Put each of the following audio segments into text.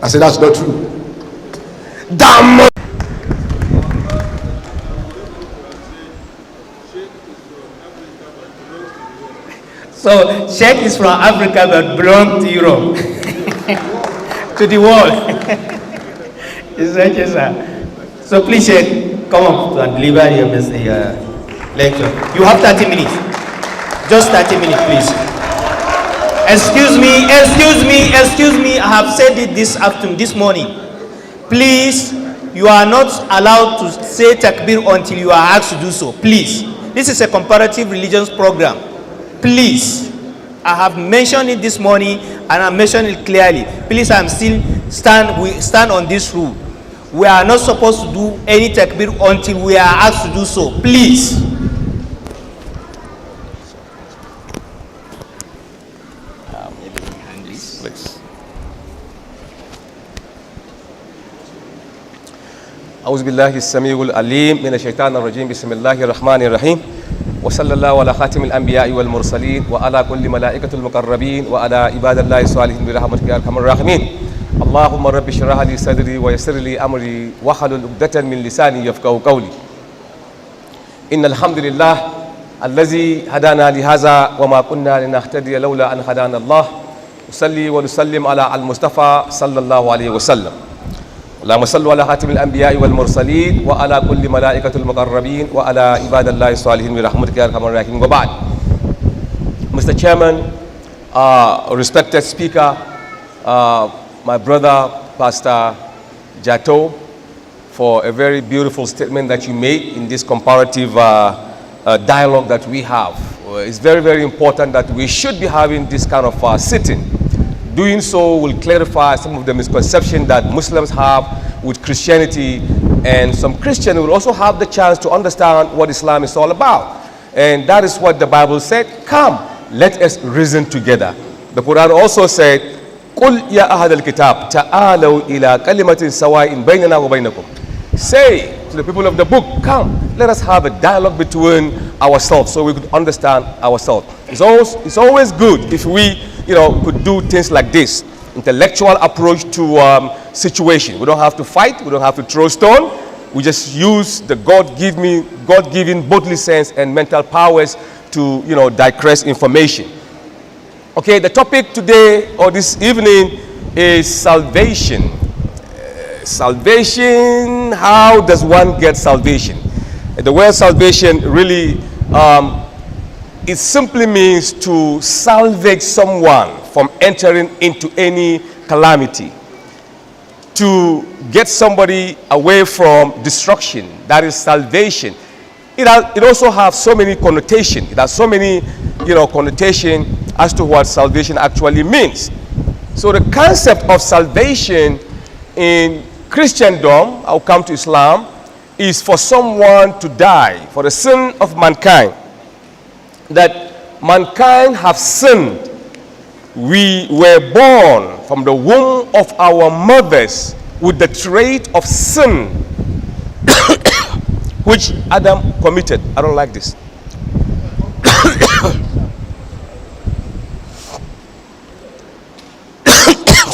I said, that's not true. Damn. So Sheikh is from Africa but belongs to Europe, to the world. Yes, sir. So please, Sheikh, come up and deliver your lecture. You have 30 minutes. Just 30 minutes, please. Excuse me. I have said it this morning. Please, you are not allowed to say takbir until you are asked to do so. Please. This is a comparative religions program. Please, I have mentioned it this morning and I mentioned it clearly. Please, we stand on this rule. We are not supposed to do any takbir until we are asked to do so. Please. أعوذ بالله السميع العليم من الشيطان الرجيم بسم الله الرحمن الرحيم وصلى الله على خاتم الأنبياء والمرسلين وعلى كل ملائكة المقربين وعلى عباد الله الصالحين برحمتك يا أرحم الراحمين اللهم رب اشرح لي صدري ويسر لي أمري واحلل عقدة من لساني يفقهوا قولي إن الحمد لله الذي هدانا لهذا وما كنا لنهتدي لولا أن هدانا الله نصلي ونسلم على المصطفى صلى الله عليه وسلم اللهم صل على خاتم الأنبياء والمرسلين وعلى كل ملائكة المقربين وعلى عباد الله الصالحين برحمتك يا أرحم الراحمين وبعد. Mr. Chairman, respected speaker, my brother Pastor Jatau, for a very beautiful statement that you made in this comparative dialogue that we have. It's very, very important that we should be having this kind of sitting. Doing so will clarify some of the misconceptions that Muslims have with Christianity, and some Christians will also have the chance to understand what Islam is all about. And that is what the Bible said, come, let us reason together. The Quran also said, قُلْ يَا أَهْلَ الْكِتَابِ تَعَالَوْا إِلَىٰ كَلِمَةٍ سَوَاءٍ بَيْنَنَا وَبَيْنَكُمْ. Say to the people of the book, come, let us have a dialogue between ourselves so we could understand ourselves. It's always good if we could do things like this, intellectual approach to situation. We don't have to fight, we don't have to throw stone. We just use the God-given bodily sense and mental powers to digress information. Okay, the topic today or this evening is salvation. Salvation, how does one get salvation? The word salvation really it simply means to salvage someone from entering into any calamity, to get somebody away from destruction. That is salvation. It also has so many connotations. It has so many connotation as to what salvation actually means. So the concept of salvation in Christendom, I'll come to Islam, is for someone to die for the sin of mankind. That mankind have sinned. We were born from the womb of our mothers with the trait of sin which Adam committed. I don't like this.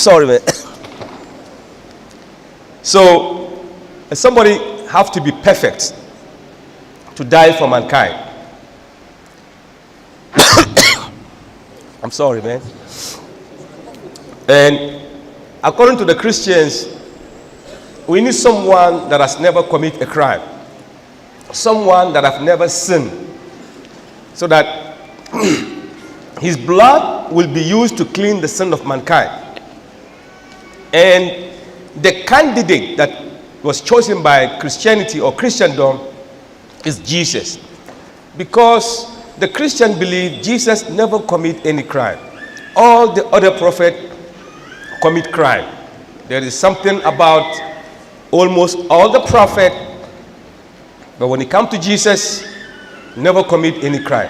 Sorry, man. So somebody have to be perfect to die for mankind. I'm sorry, man. And according to the Christians, we need someone that has never committed a crime, someone that has never sinned, so that his blood will be used to clean the sin of mankind. And the candidate that was chosen by Christianity or Christendom is Jesus, because the Christian believe Jesus never commit any crime. All the other prophets commit crime. There is something about almost all the prophets, but when it comes to Jesus, never commit any crime.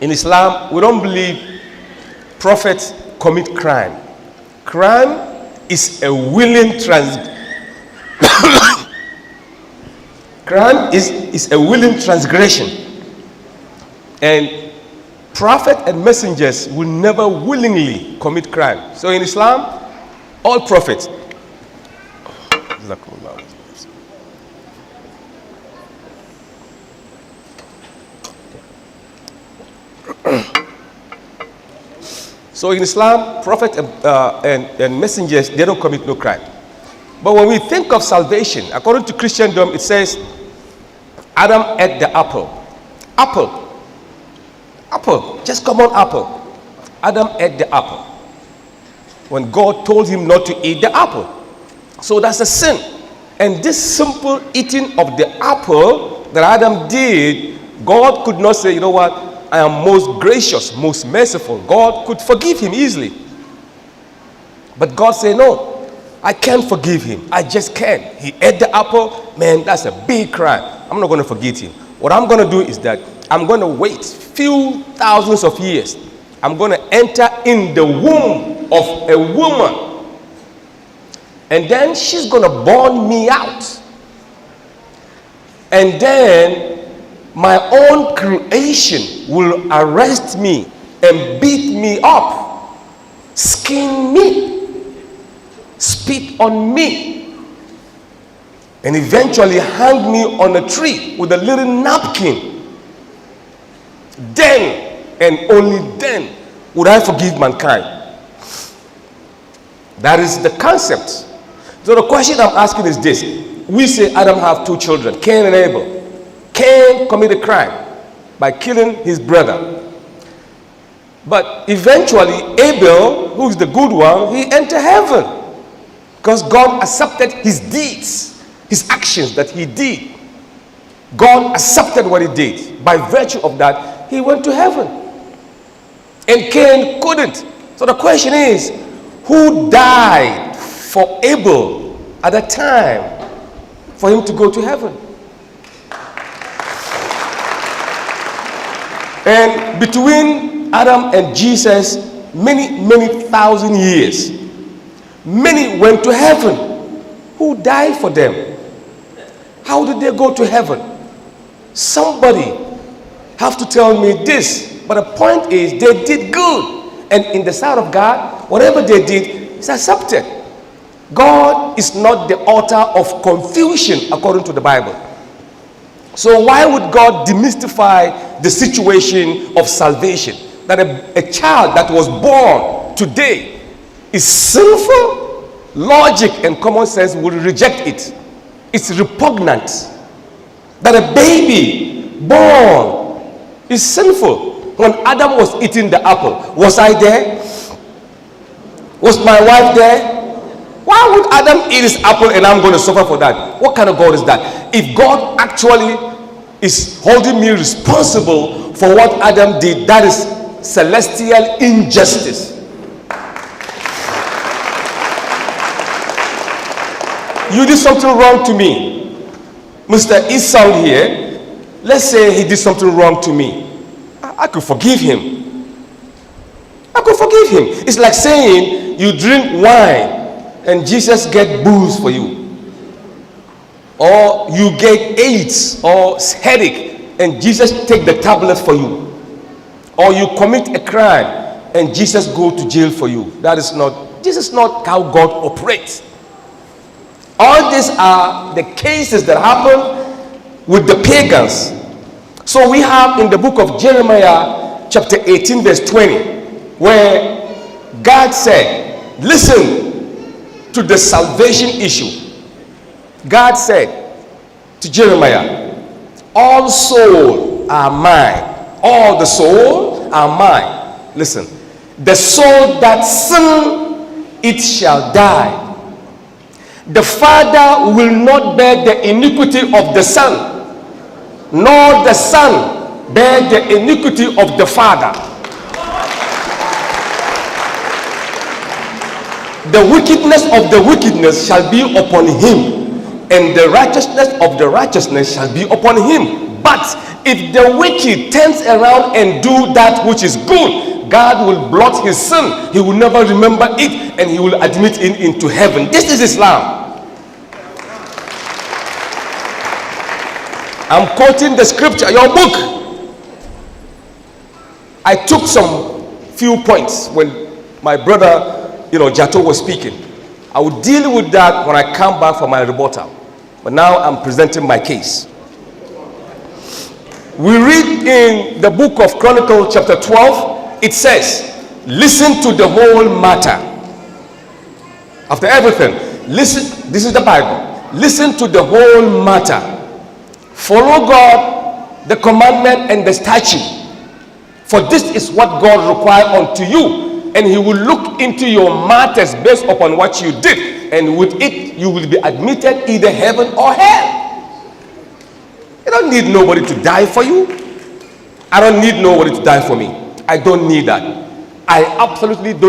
In Islam, we don't believe prophets commit crime. Crime is a willing crime is a willing transgression. And prophets and messengers will never willingly commit crime. So in Islam, all prophets. So in Islam, prophets and messengers, they don't commit no crime. But when we think of salvation, according to Christendom, it says Adam ate the apple. Apple, just common apple. Adam ate the apple when God told him not to eat the apple. So that's a sin. And this simple eating of the apple that Adam did, God could not say, you know what, I am most gracious, most merciful. God could forgive him easily. But God said, no, I can't forgive him. I just can't. He ate the apple. Man, that's a big crime. I'm not going to forgive him. What I'm going to do is that I'm going to wait few thousands of years. I'm going to enter in the womb of a woman. And then she's going to born me out. And then my own creation will arrest me and beat me up, skin me, spit on me, and eventually hang me on a tree with a little napkin. Then, and only then, would I forgive mankind. That is the concept. So the question I'm asking is this. We say Adam have two children, Cain and Abel. Cain committed a crime by killing his brother. But eventually, Abel, who is the good one, he entered heaven. Because God accepted his deeds, his actions that he did. God accepted what he did. By virtue of that, he went to heaven. And Cain couldn't. So the question is, who died for Abel at that time for him to go to heaven? And between Adam and Jesus, many thousand years, many went to heaven. Who died for them? How did they go to heaven? Somebody have to tell me this. But the point is, they did good. And in the sight of God, whatever they did is accepted. God is not the author of confusion according to the Bible. So why would God demystify the situation of salvation? That a child that was born today is sinful? Logic and common sense would reject it. It's repugnant. That a baby born is sinful. When Adam was eating the apple, was I there? Was my wife there? Why would Adam eat his apple and I'm going to suffer for that? What kind of God is that? If God actually is holding me responsible for what Adam did, that is celestial injustice. You did something wrong to me. Mr. Esau here, let's say he did something wrong to me. I could forgive him. I could forgive him. It's like saying you drink wine and Jesus get booze for you. Or you get AIDS or headache and Jesus take the tablet for you. Or you commit a crime and Jesus go to jail for you. This is not how God operates. All these are the cases that happen with the pagans. So we have in the book of Jeremiah chapter 18 verse 20 where God said, listen to the salvation issue. God said to Jeremiah, all souls are mine. All the souls are mine. Listen, the soul that sin, it shall die. The Father will not bear the iniquity of the Son, nor the Son bear the iniquity of the Father. The wickedness of the wickedness shall be upon him, and the righteousness of the righteousness shall be upon him. But if the wicked turns around and do that which is good, God will blot his sin. He will never remember it, and he will admit it into heaven. This is Islam. I'm quoting the scripture, your book. I took some few points when my brother, Jatau was speaking. I will deal with that when I come back for my rebuttal. But now I'm presenting my case. We read in the book of Chronicles chapter 12, it says, listen to the whole matter. After everything, listen, this is the Bible. Listen to the whole matter. Follow God, the commandment and the statute. For this is what God requires unto you. And he will look into your matters based upon what you did. And with it, you will be admitted either heaven or hell. You don't need nobody to die for you. I don't need nobody to die for me. I don't need that. I absolutely don't.